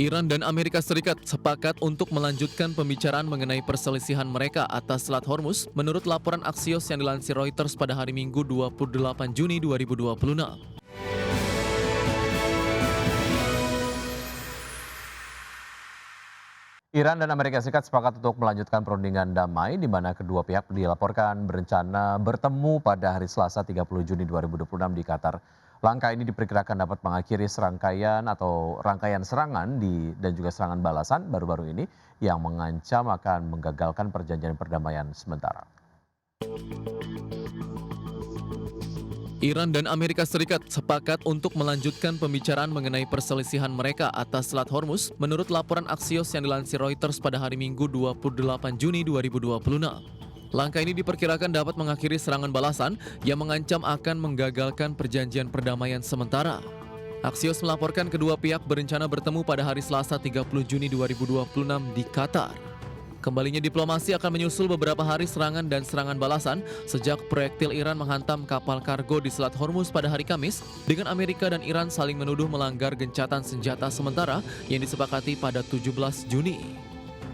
Iran dan Amerika Serikat sepakat untuk melanjutkan pembicaraan mengenai perselisihan mereka atas Selat Hormuz menurut laporan Axios yang dilansir Reuters pada hari Minggu 28 Juni 2026. Iran dan Amerika Serikat sepakat untuk melanjutkan perundingan damai di mana kedua pihak dilaporkan berencana bertemu pada hari Selasa 30 Juni 2026 di Qatar. Langkah ini diperkirakan dapat mengakhiri rangkaian serangan dan juga serangan balasan baru-baru ini yang mengancam akan menggagalkan perjanjian perdamaian sementara. Iran dan Amerika Serikat sepakat untuk melanjutkan pembicaraan mengenai perselisihan mereka atas Selat Hormuz menurut laporan Axios yang dilansir Reuters pada hari Minggu 28 Juni 2026. Langkah ini diperkirakan dapat mengakhiri serangan balasan yang mengancam akan menggagalkan perjanjian perdamaian sementara. Axios melaporkan kedua pihak berencana bertemu pada hari Selasa 30 Juni 2026 di Qatar. Kembalinya diplomasi akan menyusul beberapa hari serangan dan serangan balasan sejak proyektil Iran menghantam kapal kargo di Selat Hormuz pada hari Kamis dengan Amerika dan Iran saling menuduh melanggar gencatan senjata sementara yang disepakati pada 17 Juni.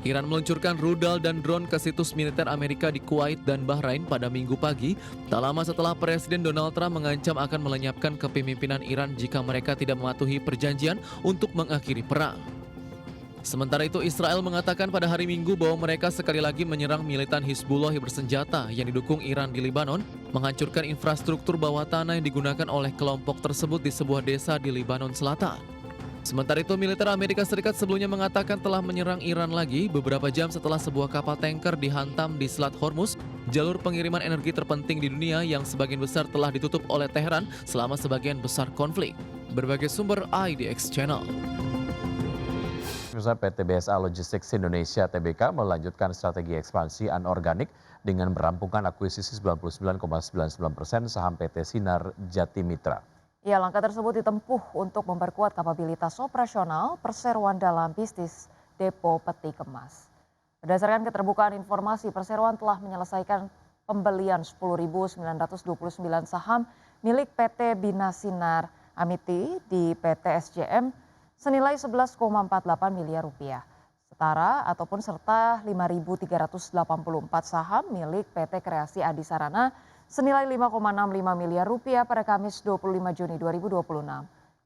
Iran meluncurkan rudal dan drone ke situs militer Amerika di Kuwait dan Bahrain pada Minggu pagi, tak lama setelah Presiden Donald Trump mengancam akan melenyapkan kepemimpinan Iran jika mereka tidak mematuhi perjanjian untuk mengakhiri perang. Sementara itu, Israel mengatakan pada hari Minggu bahwa mereka sekali lagi menyerang militan Hizbullah yang bersenjata yang didukung Iran di Lebanon, menghancurkan infrastruktur bawah tanah yang digunakan oleh kelompok tersebut di sebuah desa di Lebanon Selatan. Sementara itu, militer Amerika Serikat sebelumnya mengatakan telah menyerang Iran lagi beberapa jam setelah sebuah kapal tanker dihantam di Selat Hormuz, jalur pengiriman energi terpenting di dunia yang sebagian besar telah ditutup oleh Teheran selama sebagian besar konflik. Berbagai sumber IDX Channel. PT BSA Logistics Indonesia Tbk melanjutkan strategi ekspansi anorganik dengan merampungkan akuisisi 99,99% saham PT Sinar Jati Mitra. Ya, langkah tersebut ditempuh untuk memperkuat kapabilitas operasional perseroan dalam bisnis depo peti kemas. Berdasarkan keterbukaan informasi, perseroan telah menyelesaikan pembelian 10.929 saham milik PT Bina Sinar Amiti di PT SJM senilai 11,48 miliar rupiah. Setara ataupun serta 5.384 saham milik PT Kreasi Adi Sarana senilai 5,65 miliar rupiah pada Kamis 25 Juni 2026.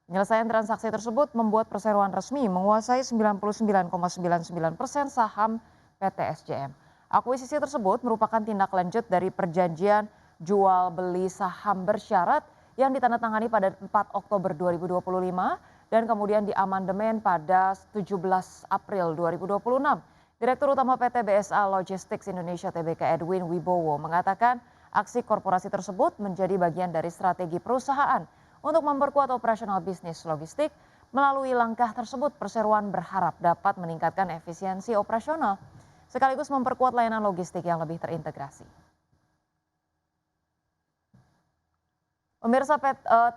Penyelesaian transaksi tersebut membuat perseroan resmi menguasai 99,99% saham PT SJM. Akuisisi tersebut merupakan tindak lanjut dari perjanjian jual beli saham bersyarat yang ditandatangani pada 4 Oktober 2025 dan kemudian diamandemen pada 17 April 2026. Direktur Utama PT BSA Logistics Indonesia Tbk Edwin Wibowo mengatakan aksi korporasi tersebut menjadi bagian dari strategi perusahaan untuk memperkuat operasional bisnis logistik. Melalui langkah tersebut, perseroan berharap dapat meningkatkan efisiensi operasional sekaligus memperkuat layanan logistik yang lebih terintegrasi. Pemirsa,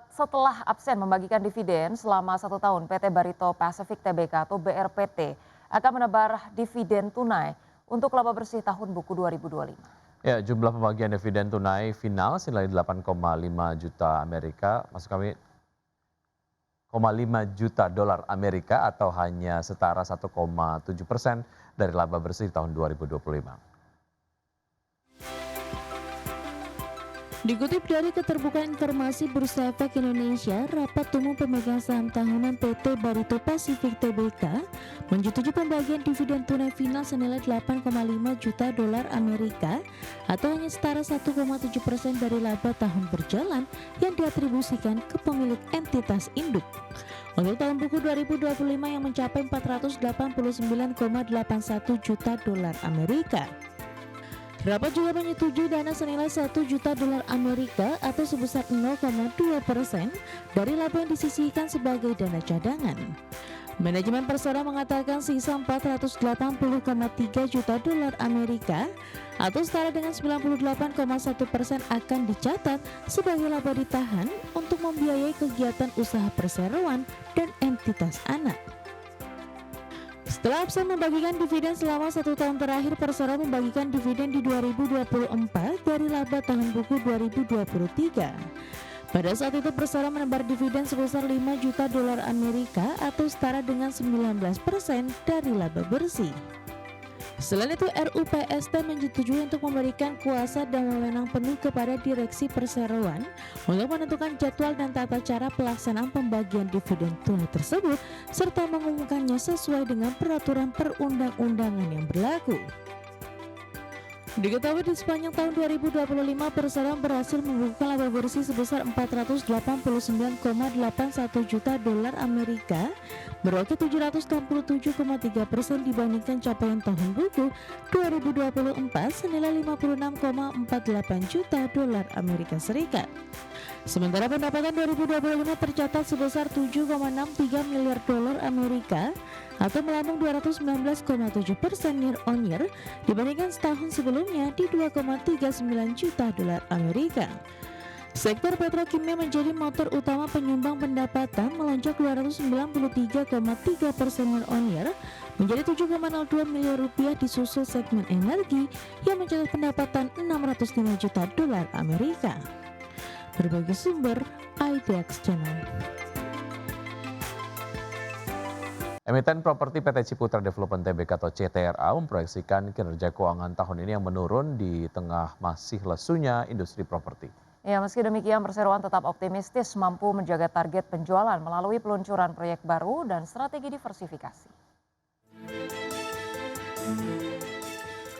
setelah absen membagikan dividen selama 1 tahun, PT Barito Pacific Tbk atau BRPT akan menebar dividen tunai untuk laba bersih tahun buku 2025. Ya, jumlah pembagian dividen tunai final senilai 8,5 juta Amerika, maksud kami 0,5 juta dolar Amerika atau hanya setara 1,7% dari laba bersih tahun 2025. Dikutip dari keterbukaan informasi Bursa Efek Indonesia, rapat umum pemegang saham tahunan PT Barito Pacific Tbk menyetujui pembagian dividen tunai final senilai 8,5 juta dolar Amerika atau hanya setara 1,7% dari laba tahun berjalan yang diatribusikan ke pemilik entitas induk. Untuk tahun buku 2025 yang mencapai 489,81 juta dolar Amerika. Rapat juga menyetujui dana senilai 1 juta dolar Amerika atau sebesar 0,2% dari laba yang disisihkan sebagai dana cadangan. Manajemen Persero mengatakan sisa 480,3 juta dolar Amerika atau setara dengan 98,1% akan dicatat sebagai laba ditahan untuk membiayai kegiatan usaha perseroan dan entitas anak. Setelah absen membagikan dividen selama 1 tahun terakhir, Persero membagikan dividen di 2024 dari laba tahun buku 2023. Pada saat itu Persero menebar dividen sebesar 5 juta dolar Amerika atau setara dengan 19% dari laba bersih. Selain itu, RUPST menyetujui untuk memberikan kuasa dan wewenang penuh kepada Direksi Perseroan untuk menentukan jadwal dan tata cara pelaksanaan pembagian dividen tunai tersebut serta mengumumkannya sesuai dengan peraturan perundang-undangan yang berlaku. Diketahui di sepanjang tahun 2025 Persero berhasil membukukan laba bersih sebesar 489,81 juta dolar Amerika, berarti 767,3% dibandingkan capaian tahun buku 2024 senilai 56,48 juta dolar Amerika Serikat. Sementara pendapatan 2025 tercatat sebesar 7,63 miliar dolar Amerika atau melambung 219,7% year on year dibandingkan setahun sebelumnya di 2,39 juta dolar Amerika. Sektor petrokimia menjadi motor utama penyumbang pendapatan melonjak 293,3% year on year menjadi 7,02 miliar rupiah, disusul segmen energi yang mencatat pendapatan 605 juta dolar Amerika. Berbagai sumber IDX Channel. Emiten properti PT Ciputra Development Tbk atau CTRA memproyeksikan kinerja keuangan tahun ini yang menurun di tengah masih lesunya industri properti. Ya, meski demikian Perseroan tetap optimistis mampu menjaga target penjualan melalui peluncuran proyek baru dan strategi diversifikasi.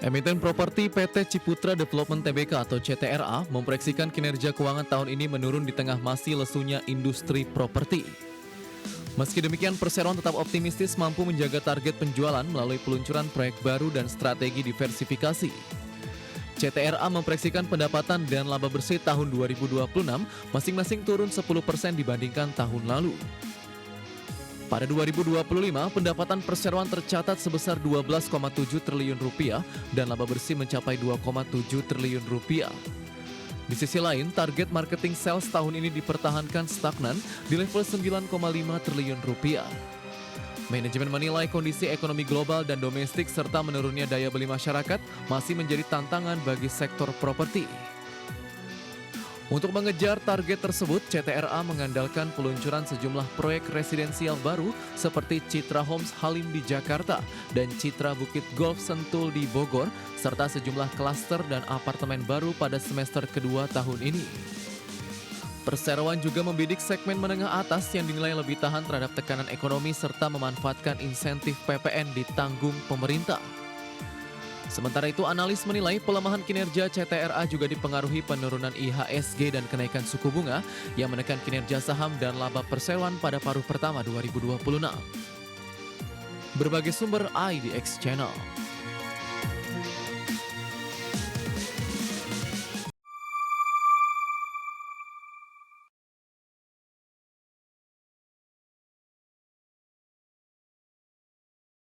Emiten properti PT Ciputra Development Tbk atau CTRA memproyeksikan kinerja keuangan tahun ini menurun di tengah masih lesunya industri properti. Meski demikian, Perseroan tetap optimistis mampu menjaga target penjualan melalui peluncuran proyek baru dan strategi diversifikasi. CTRA memproyeksikan pendapatan dan laba bersih tahun 2026 masing-masing turun 10% dibandingkan tahun lalu. Pada 2025, pendapatan Perseroan tercatat sebesar 12,7 triliun rupiah dan laba bersih mencapai 2,7 triliun rupiah. Di sisi lain, target marketing sales tahun ini dipertahankan stagnan di level 9,5 triliun rupiah. Manajemen menilai kondisi ekonomi global dan domestik serta menurunnya daya beli masyarakat masih menjadi tantangan bagi sektor properti. Untuk mengejar target tersebut, CTRA mengandalkan peluncuran sejumlah proyek residensial baru seperti Citra Homes Halim di Jakarta dan Citra Bukit Golf Sentul di Bogor, serta sejumlah klaster dan apartemen baru pada semester kedua tahun ini. Perseroan juga membidik segmen menengah atas yang dinilai lebih tahan terhadap tekanan ekonomi serta memanfaatkan insentif PPN ditanggung pemerintah. Sementara itu, analis menilai pelemahan kinerja CTRA juga dipengaruhi penurunan IHSG dan kenaikan suku bunga yang menekan kinerja saham dan laba Perseroan pada paruh pertama 2026. Berbagai sumber IDX Channel.